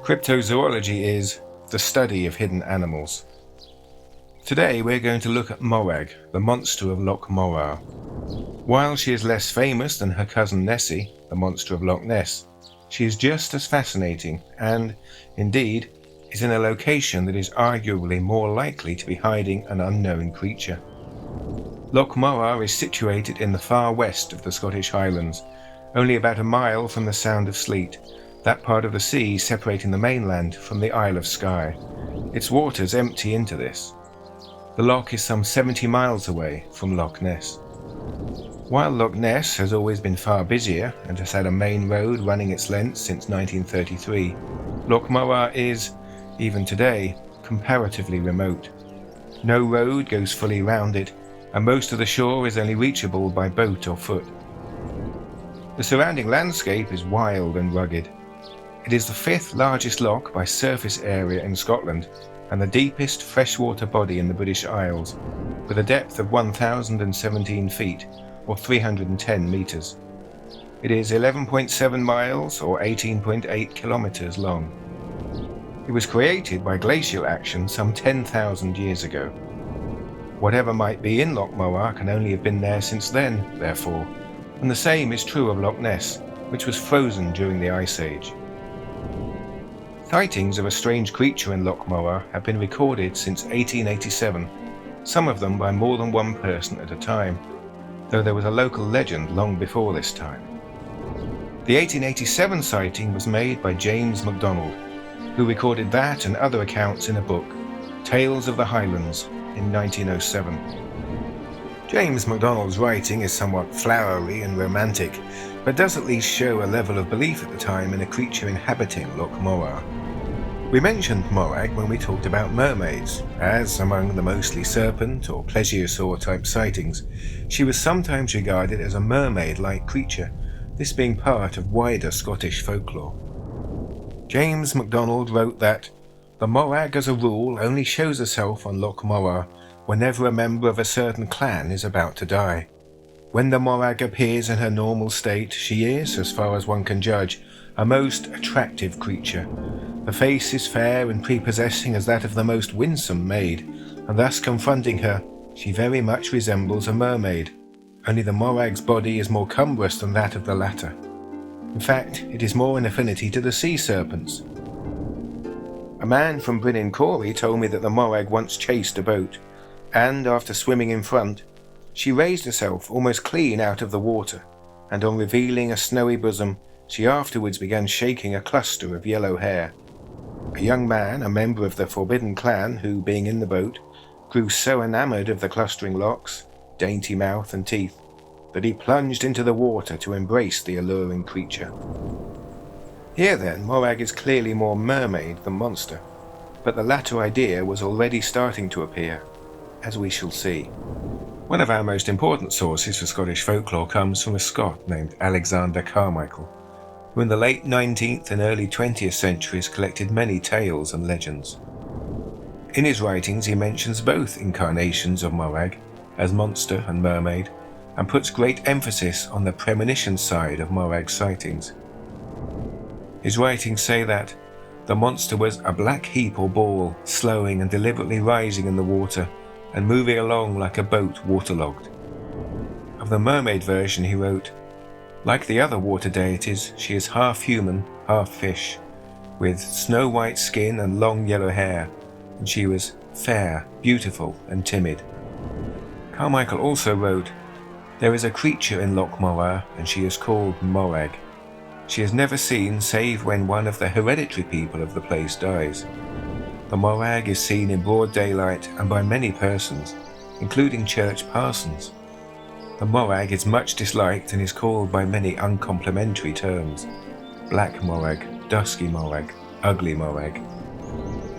Cryptozoology is the study of hidden animals. Today we're going to look at Morag, the monster of Loch Morar. While she is less famous than her cousin Nessie, the monster of Loch Ness, she is just as fascinating and, indeed, is in a location that is arguably more likely to be hiding an unknown creature. Loch Morar is situated in the far west of the Scottish Highlands, only about a mile from the Sound of Sleat, that part of the sea separating the mainland from the Isle of Skye. Its waters empty into this. The loch is some 70 miles away from Loch Ness. While Loch Ness has always been far busier and has had a main road running its length since 1933, Loch Morar is, even today, comparatively remote. No road goes fully round it, and most of the shore is only reachable by boat or foot. The surrounding landscape is wild and rugged. It is the fifth largest loch by surface area in Scotland and the deepest freshwater body in the British Isles, with a depth of 1,017 feet or 310 metres. It is 11.7 miles or 18.8 kilometres long. It was created by glacial action some 10,000 years ago. Whatever might be in Loch Morar can only have been there since then, therefore, and the same is true of Loch Ness, which was frozen during the Ice Age. Sightings of a strange creature in Loch Morar have been recorded since 1887, some of them by more than one person at a time, though there was a local legend long before this time. The 1887 sighting was made by James MacDonald, who recorded that and other accounts in a book, Tales of the Highlands, in 1907. James MacDonald's writing is somewhat flowery and romantic, but does at least show a level of belief at the time in a creature inhabiting Loch Morar. We mentioned Morag when we talked about mermaids, as among the mostly serpent or plesiosaur type sightings, she was sometimes regarded as a mermaid-like creature, this being part of wider Scottish folklore. James MacDonald wrote that the Morag as a rule only shows herself on Loch Morar whenever a member of a certain clan is about to die. When the Morag appears in her normal state, she is, as far as one can judge, a most attractive creature. The face is fair and prepossessing as that of the most winsome maid, and thus confronting her, she very much resembles a mermaid, only the Morag's body is more cumbrous than that of the latter. In fact, it is more in affinity to the sea serpents. A man from Bryn Corey told me that the Morag once chased a boat, and after swimming in front, she raised herself almost clean out of the water, and on revealing a snowy bosom, she afterwards began shaking a cluster of yellow hair. A young man, a member of the forbidden clan, who, being in the boat, grew so enamoured of the clustering locks, dainty mouth and teeth, that he plunged into the water to embrace the alluring creature. Here then, Morag is clearly more mermaid than monster, but the latter idea was already starting to appear, as we shall see. One of our most important sources for Scottish folklore comes from a Scot named Alexander Carmichael, who in the late 19th and early 20th centuries collected many tales and legends. In his writings he mentions both incarnations of Morag, as monster and mermaid, and puts great emphasis on the premonition side of Morag's sightings. His writings say that the monster was a black heap or ball, slowing and deliberately rising in the water, and moving along like a boat waterlogged. Of the mermaid version he wrote, "Like the other water deities, she is half human, half fish, with snow-white skin and long yellow hair, and she was fair, beautiful, and timid." Carmichael also wrote, "There is a creature in Loch Morar, and she is called Morag. She is never seen save when one of the hereditary people of the place dies. The Morag is seen in broad daylight and by many persons, including church parsons. The Morag is much disliked and is called by many uncomplimentary terms: black Morag, dusky Morag, ugly Morag.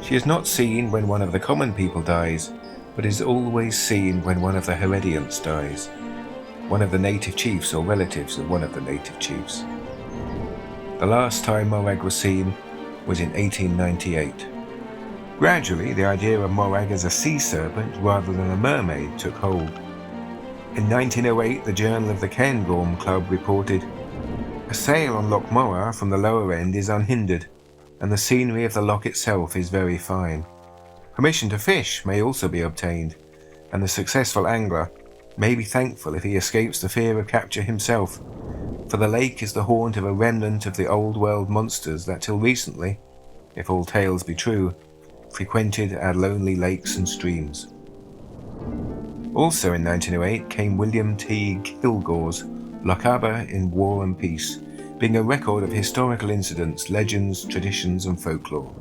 She is not seen when one of the common people dies, but is always seen when one of the herediants dies, one of the native chiefs or relatives of one of the native chiefs. The last time Morag was seen was in 1898. Gradually, the idea of Morag as a sea serpent rather than a mermaid took hold. In 1908, the Journal of the Cairngorm Club reported, "A sail on Loch Morar from the lower end is unhindered. and the scenery of the loch itself is very fine. Permission to fish may also be obtained, and the successful angler may be thankful if he escapes the fear of capture himself, for the lake is the haunt of a remnant of the old world monsters that till recently, if all tales be true, frequented our lonely lakes and streams. Also in 1908 came William T. Kilgore's Lochaber in War and Peace, being a record of historical incidents, legends, traditions and folklore.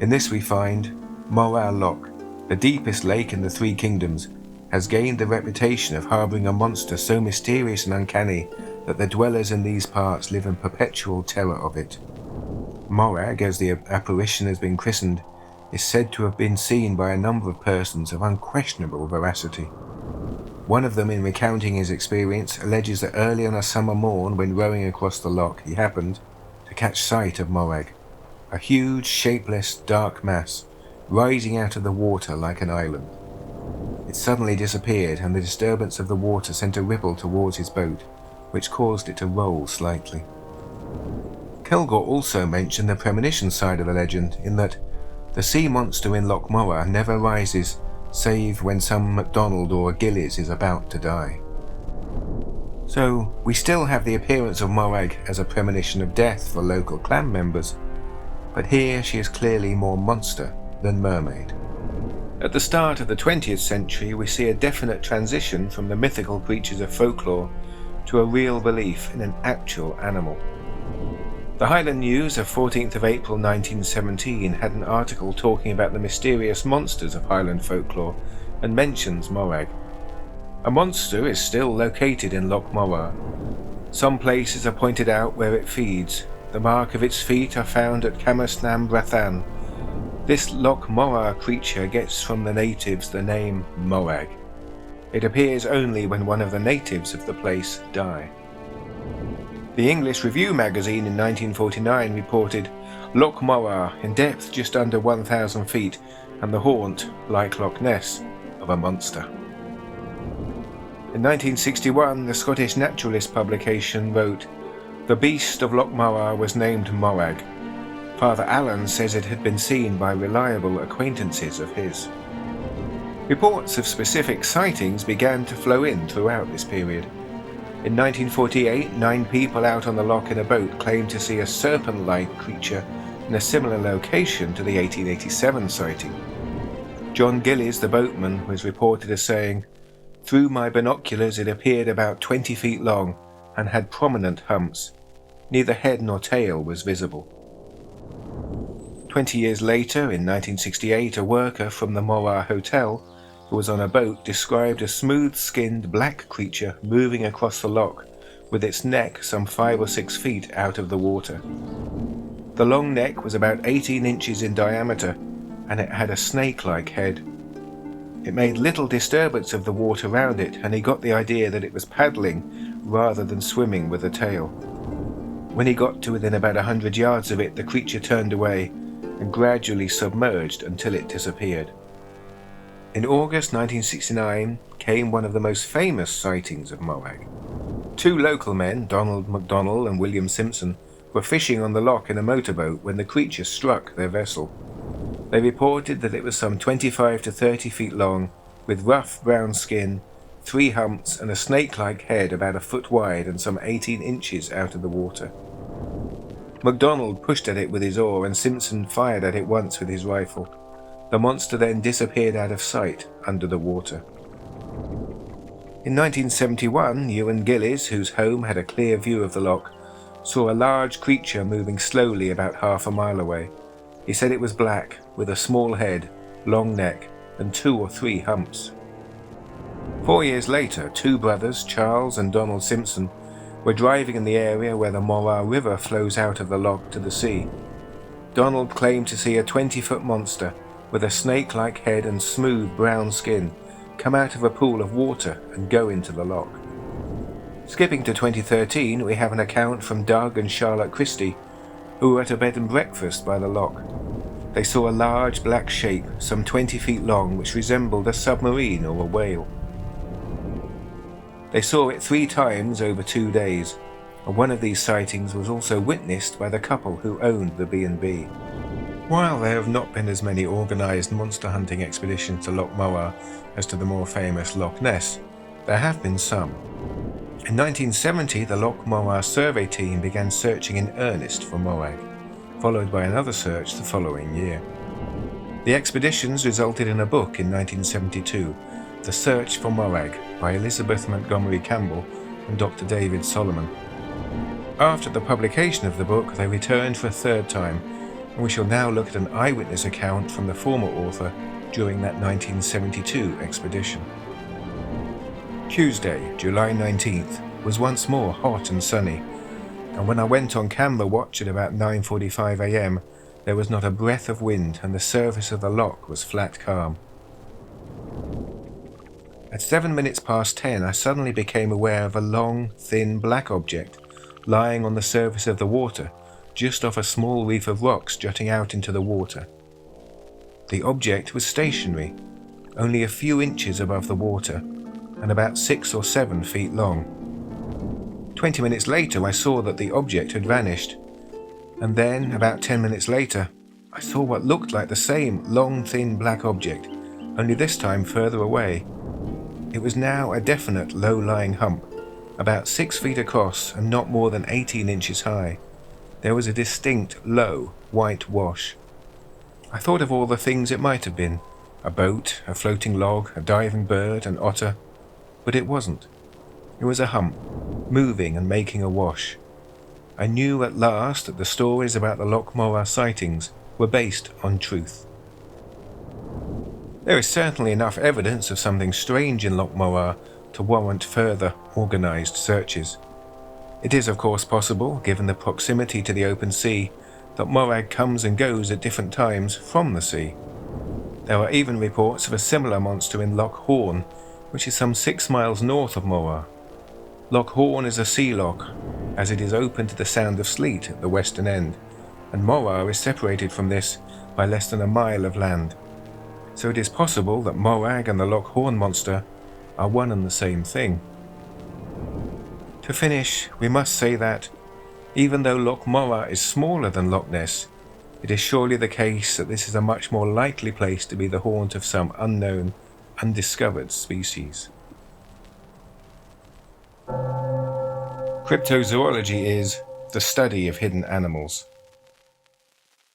In this we find Morar Loch, the deepest lake in the Three Kingdoms, has gained the reputation of harbouring a monster so mysterious and uncanny that the dwellers in these parts live in perpetual terror of it. Morag, as the apparition has been christened, is said to have been seen by a number of persons of unquestionable veracity. One of them, in recounting his experience, alleges that early on a summer morn when rowing across the loch he happened to catch sight of Morag, a huge, shapeless, dark mass, rising out of the water like an island. It suddenly disappeared, and the disturbance of the water sent a ripple towards his boat, which caused it to roll slightly. Kilgore also mentioned the premonition side of the legend, in that the sea monster in Loch Morar never rises save when some MacDonald or Gillies is about to die. So we still have the appearance of Morag as a premonition of death for local clan members, but here she is clearly more monster than mermaid. At the start of the 20th century we see a definite transition from the mythical creatures of folklore to a real belief in an actual animal. The Highland News of 14th of April 1917 had an article talking about the mysterious monsters of Highland folklore and mentions Morag. A monster is still located in Loch Morar. Some places are pointed out where it feeds. The mark of its feet are found at Camersnam Brathan. This Loch Morar creature gets from the natives the name Morag. It appears only when one of the natives of the place die. The English Review magazine in 1949 reported Loch Morar in depth just under 1,000 feet and the haunt, like Loch Ness, of a monster. In 1961, the Scottish naturalist publication wrote, "The beast of Loch Morar was named Morag. Father Allen says it had been seen by reliable acquaintances of his." Reports of specific sightings began to flow in throughout this period. In 1948, 9 people out on the loch in a boat claimed to see a serpent-like creature in a similar location to the 1887 sighting. John Gillies, the boatman, was reported as saying, "Through my binoculars it appeared about 20 feet long and had prominent humps. Neither head nor tail was visible." 20 years later, in 1968, a worker from the Morar Hotel who was on a boat described a smooth-skinned black creature moving across the loch with its neck some 5 or 6 feet out of the water. The long neck was about 18 inches in diameter and it had a snake-like head. It made little disturbance of the water around it, and he got the idea that it was paddling rather than swimming with a tail. When he got to within about 100 yards of it, the creature turned away and gradually submerged until it disappeared. In August 1969 came one of the most famous sightings of Morag. 2 local men, Donald MacDonald and William Simpson, were fishing on the loch in a motorboat when the creature struck their vessel. They reported that it was some 25 to 30 feet long, with rough brown skin, 3 humps and a snake-like head about a foot wide and some 18 inches out of the water. MacDonald pushed at it with his oar and Simpson fired at it once with his rifle. The monster then disappeared out of sight under the water. In 1971, Ewan Gillies, whose home had a clear view of the loch, saw a large creature moving slowly about half a mile away. He said it was black, with a small head, long neck, and 2 or 3 humps. 4 years later, 2 brothers, Charles and Donald Simpson, were driving in the area where the Morar River flows out of the loch to the sea. Donald claimed to see a 20-foot monster with a snake-like head and smooth brown skin come out of a pool of water and go into the loch. Skipping to 2013, we have an account from Doug and Charlotte Christie, who were at a bed and breakfast by the loch. They saw a large black shape, some 20 feet long, which resembled a submarine or a whale. They saw it 3 times over 2 days. and one of these sightings was also witnessed by the couple who owned the B&B. While there have not been as many organised monster hunting expeditions to Loch Morar as to the more famous Loch Ness, there have been some. In 1970, the Loch Morar survey team began searching in earnest for Morag, followed by another search the following year. The expeditions resulted in a book in 1972, The Search for Morag, by Elizabeth Montgomery Campbell and Dr. David Solomon. After the publication of the book, they returned for a third time, and we shall now look at an eyewitness account from the former author during that 1972 expedition. Tuesday, July 19th, was once more hot and sunny, and when I went on camera watch at about 9:45 a.m, there was not a breath of wind and the surface of the loch was flat calm. At 7 minutes past 10, I suddenly became aware of a long, thin black object lying on the surface of the water, just off a small reef of rocks jutting out into the water. The object was stationary, only a few inches above the water, and about 6 or 7 feet long. 20 minutes later, I saw that the object had vanished, and then, about 10 minutes later, I saw what looked like the same long, thin black object, only this time further away. It was now a definite low-lying hump, about 6 feet across and not more than 18 inches high. There was a distinct, low, white wash. I thought of all the things it might have been: a boat, a floating log, a diving bird, an otter. But it wasn't. It was a hump, moving and making a wash. I knew at last that the stories about the Loch Morar sightings were based on truth. There is certainly enough evidence of something strange in Loch Morar to warrant further organised searches. It is of course possible, given the proximity to the open sea, that Morag comes and goes at different times from the sea. There are even reports of a similar monster in Loch Horn, which is some 6 miles north of Morar. Loch Horn is a sea loch, as it is open to the Sound of Sleat at the western end, and Morar is separated from this by less than a mile of land. So it is possible that Morag and the Loch Horn monster are one and the same thing. To finish, we must say that, even though Loch Morar is smaller than Loch Ness, it is surely the case that this is a much more likely place to be the haunt of some unknown, undiscovered species. Cryptozoology is the study of hidden animals.